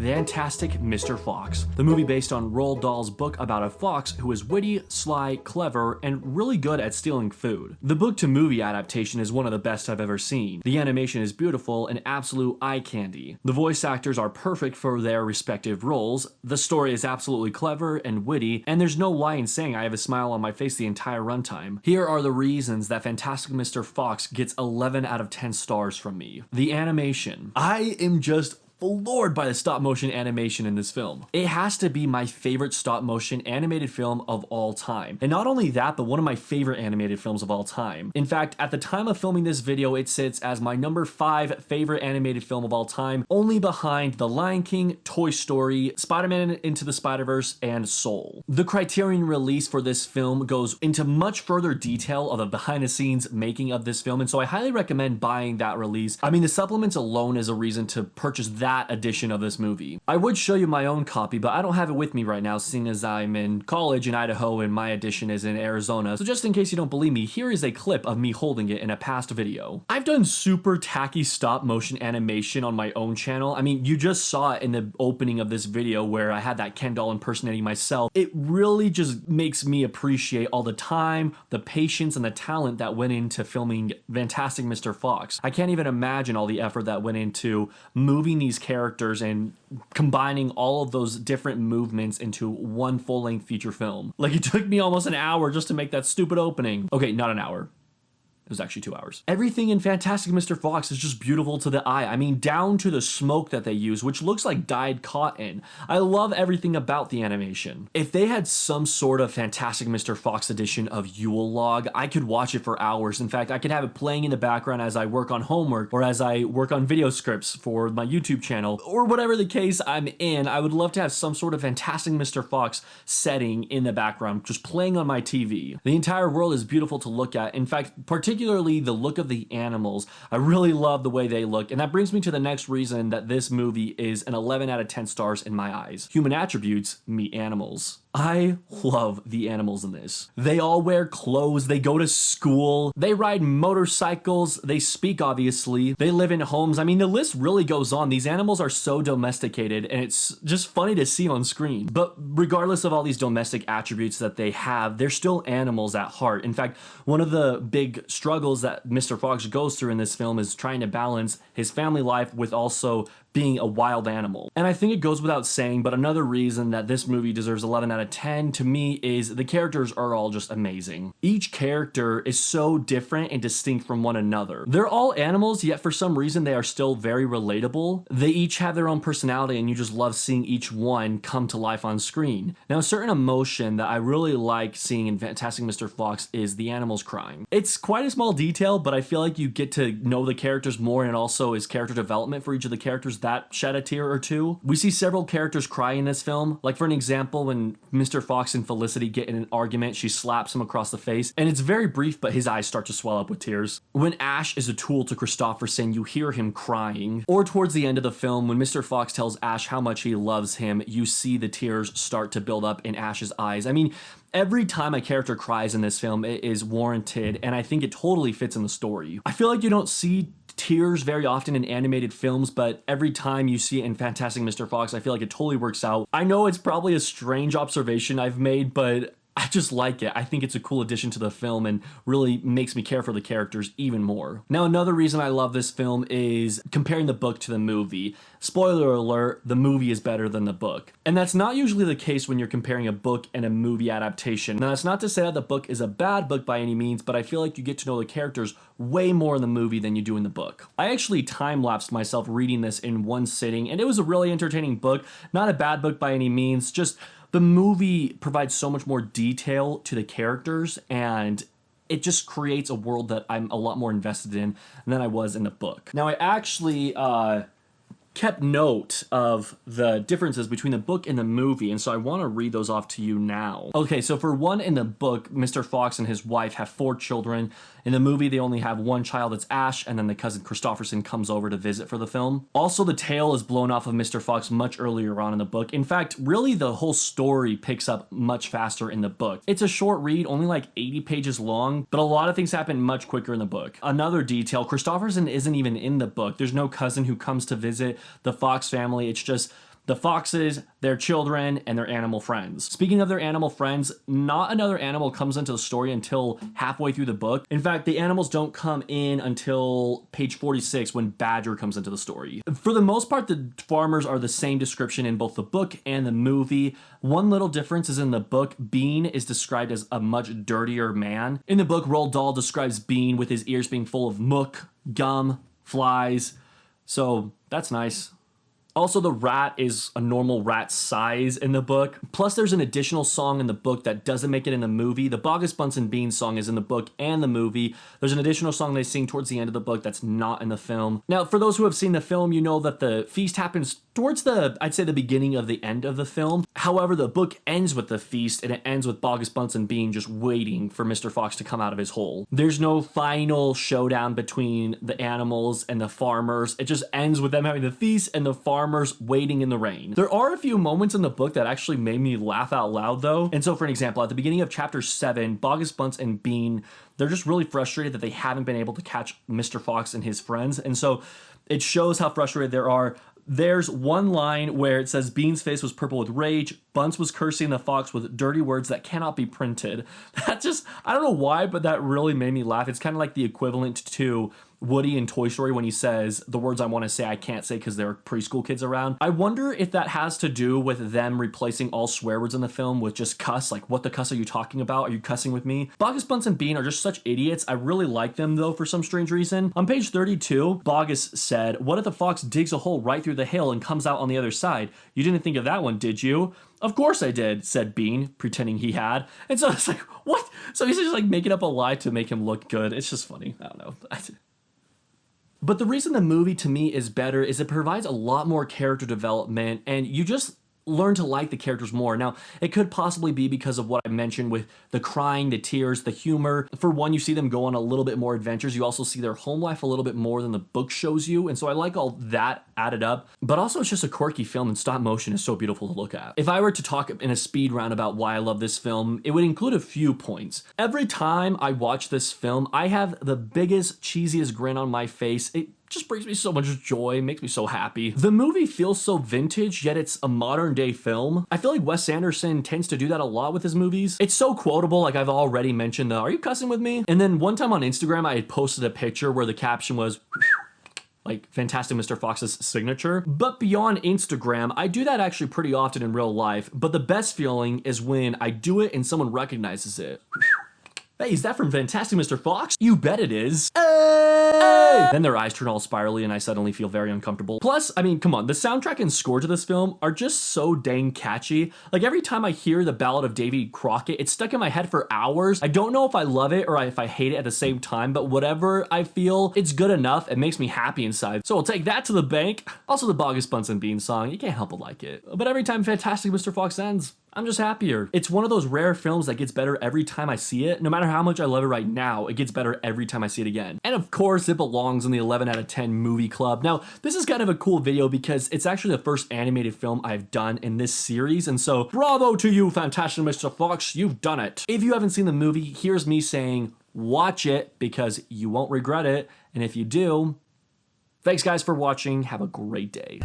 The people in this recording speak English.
Fantastic Mr. Fox, the movie based on Roald Dahl's book about a fox who is witty, sly, clever, and really good at stealing food. The book to movie adaptation is one of the best I've ever seen. The animation is beautiful and absolute eye candy. The voice actors are perfect for their respective roles. The story is absolutely clever and witty, and there's no lie in saying I have a smile on my face the entire runtime. Here are the reasons that Fantastic Mr. Fox gets 11 out of 10 stars from me. The animation. I am just floored by the stop motion animation in this film. It has to be my favorite stop motion animated film of all time. And not only that, but one of my favorite animated films of all time. In fact, at the time of filming this video, it sits as my number 5 favorite animated film of all time, only behind The Lion King, Toy Story, Spider-Man Into the Spider-Verse, and Soul. The Criterion release for this film goes into much further detail of the behind the scenes making of this film, and so I highly recommend buying that release. I mean, the supplements alone is a reason to purchase that edition of this movie. I would show you my own copy, but I don't have it with me right now, seeing as I'm in college in Idaho and my edition is in Arizona. So just in case you don't believe me, here is a clip of me holding it in a past video. I've done super tacky stop motion animation on my own channel. I mean, you just saw it in the opening of this video where I had that Ken doll impersonating myself. It really just makes me appreciate all the time, the patience, and the talent that went into filming Fantastic Mr. Fox. I can't even imagine all the effort that went into moving these characters and combining all of those different movements into one full-length feature film. Like, it took me almost an hour just to make that stupid opening. Okay, not an hour. It was actually 2 hours. Everything in Fantastic Mr. Fox is just beautiful to the eye. I mean, down to the smoke that they use, which looks like dyed cotton. I love everything about the animation. If they had some sort of Fantastic Mr. Fox edition of Yule Log, I could watch it for hours. In fact, I could have it playing in the background as I work on homework or as I work on video scripts for my YouTube channel or whatever the case I'm in. I would love to have some sort of Fantastic Mr. Fox setting in the background, just playing on my TV. The entire world is beautiful to look at. In fact, particularly the look of the animals. I really love the way they look, and that brings me to the next reason that this movie is an 11 out of 10 stars in my eyes. Human attributes meet animals. I love the animals in this. They all wear clothes, they go to school, they ride motorcycles, they speak obviously, they live in homes. I mean, the list really goes on. These animals are so domesticated and it's just funny to see on screen. But regardless of all these domestic attributes that they have, they're still animals at heart. In fact, one of the big struggles that Mr. Fox goes through in this film is trying to balance his family life with also being a wild animal. And I think it goes without saying, but another reason that this movie deserves 11 out of 10 to me is the characters are all just amazing. Each character is so different and distinct from one another. They're all animals, yet for some reason they are still very relatable. They each have their own personality and you just love seeing each one come to life on screen. Now, a certain emotion that I really like seeing in Fantastic Mr. Fox is the animals crying. It's quite a small detail, but I feel like you get to know the characters more, and also is character development for each of the characters that shed a tear or two. We see several characters cry in this film. Like, for an example, when Mr. Fox and Felicity get in an argument, she slaps him across the face, and it's very brief, but his eyes start to swell up with tears. When Ash is a tool to Christopherson, you hear him crying. Or towards the end of the film, when Mr. Fox tells Ash how much he loves him, you see the tears start to build up in Ash's eyes. I mean, every time a character cries in this film, it is warranted, and I think it totally fits in the story. I feel like you don't see tears very often in animated films, but every time you see it in Fantastic Mr. Fox, I feel like it totally works out. I know it's probably a strange observation I've made, but I just like it. I think it's a cool addition to the film and really makes me care for the characters even more. Now, another reason I love this film is comparing the book to the movie. Spoiler alert, the movie is better than the book. And that's not usually the case when you're comparing a book and a movie adaptation. Now, that's not to say that the book is a bad book by any means, but I feel like you get to know the characters way more in the movie than you do in the book. I actually time-lapsed myself reading this in one sitting, and it was a really entertaining book. Not a bad book by any means, just the movie provides so much more detail to the characters, and it just creates a world that I'm a lot more invested in than I was in the book. Now, I actually kept note of the differences between the book and the movie, and so I want to read those off to you now. Okay, so for one, in the book, Mr. Fox and his wife have 4 children. In the movie, they only have 1 child, it's Ash, and then the cousin Christopherson comes over to visit for the film. Also, the tail is blown off of Mr. Fox much earlier on in the book. In fact, really the whole story picks up much faster in the book. It's a short read, only like 80 pages long, but a lot of things happen much quicker in the book. Another detail, Christopherson isn't even in the book. There's no cousin who comes to visit the Fox family. It's just the foxes, their children, and their animal friends. Speaking of their animal friends, not another animal comes into the story until halfway through the book. In fact, the animals don't come in until page 46 when Badger comes into the story. For the most part, the farmers are the same description in both the book and the movie. One little difference is in the book, Bean is described as a much dirtier man. In the book, Roald Dahl describes Bean with his ears being full of muck, gum, flies, so that's nice. Also, the rat is a normal rat size in the book. Plus, there's an additional song in the book that doesn't make it in the movie. The Bogus Bunce and Beans song is in the book and the movie. There's an additional song they sing towards the end of the book that's not in the film. Now, for those who have seen the film, you know that the feast happens towards I'd say the beginning of the end of the film. However, the book ends with the feast, and it ends with Bogus Bunce and Bean just waiting for Mr. Fox to come out of his hole. There's no final showdown between the animals and the farmers. It just ends with them having the feast and the farmers waiting in the rain. There are a few moments in the book that actually made me laugh out loud though. And so for an example, at the beginning of chapter 7, Bogus Bunce and Bean, they're just really frustrated that they haven't been able to catch Mr. Fox and his friends. And so it shows how frustrated they are. There's one line where it says Bean's face was purple with rage. Bunce was cursing the fox with dirty words that cannot be printed. That just, I don't know why, but that really made me laugh. It's kind of like the equivalent to Woody in Toy Story when he says, the words I want to say I can't say because there are preschool kids around. I wonder if that has to do with them replacing all swear words in the film with just cuss, like what the cuss are you talking about? Are you cussing with me? Bogus Bunce and Bean are just such idiots. I really like them though for some strange reason. On page 32, Bogus said, what if the fox digs a hole right through the hill and comes out on the other side? You didn't think of that one, did you? Of course I did, said Bean, pretending he had. And so it's like, what? So he's just like making up a lie to make him look good. It's just funny. I don't know. But the reason the movie to me is better is it provides a lot more character development, and you just learn to like the characters more. Now, it could possibly be because of what I mentioned with the crying, the tears, the humor. For one, you see them go on a little bit more adventures. You also see their home life a little bit more than the book shows you. And so I like all that added up. But also it's just a quirky film, and stop motion is so beautiful to look at. If I were to talk in a speed round about why I love this film, it would include a few points. Every time I watch this film, I have the biggest, cheesiest grin on my face. It just brings me so much joy, makes me so happy. The movie feels so vintage, yet it's a modern day film. I feel like Wes Anderson tends to do that a lot with his movies. It's so quotable, like I've already mentioned the, are you cussing with me? And then one time on Instagram, I had posted a picture where the caption was, like Fantastic Mr. Fox's signature. But beyond Instagram, I do that actually pretty often in real life, but the best feeling is when I do it and someone recognizes it. Hey, is that from Fantastic Mr. Fox? You bet it is. Hey! Then their eyes turn all spirally and I suddenly feel very uncomfortable. Plus, I mean, come on, the soundtrack and score to this film are just so dang catchy. Like every time I hear the Ballad of Davy Crockett, it's stuck in my head for hours. I don't know if I love it or if I hate it at the same time, but whatever I feel, it's good enough. It makes me happy inside. So I'll take that to the bank. Also the Bogus Bunce and Beans song, you can't help but like it. But every time Fantastic Mr. Fox ends, I'm just happier. It's one of those rare films that gets better every time I see it. No matter how much I love it right now, it gets better every time I see it again. And of course, it belongs in the 11 out of 10 movie club. Now, this is kind of a cool video because it's actually the first animated film I've done in this series. And so bravo to you, Fantastic Mr. Fox, you've done it. If you haven't seen the movie, here's me saying, watch it because you won't regret it. And if you do, thanks guys for watching. Have a great day.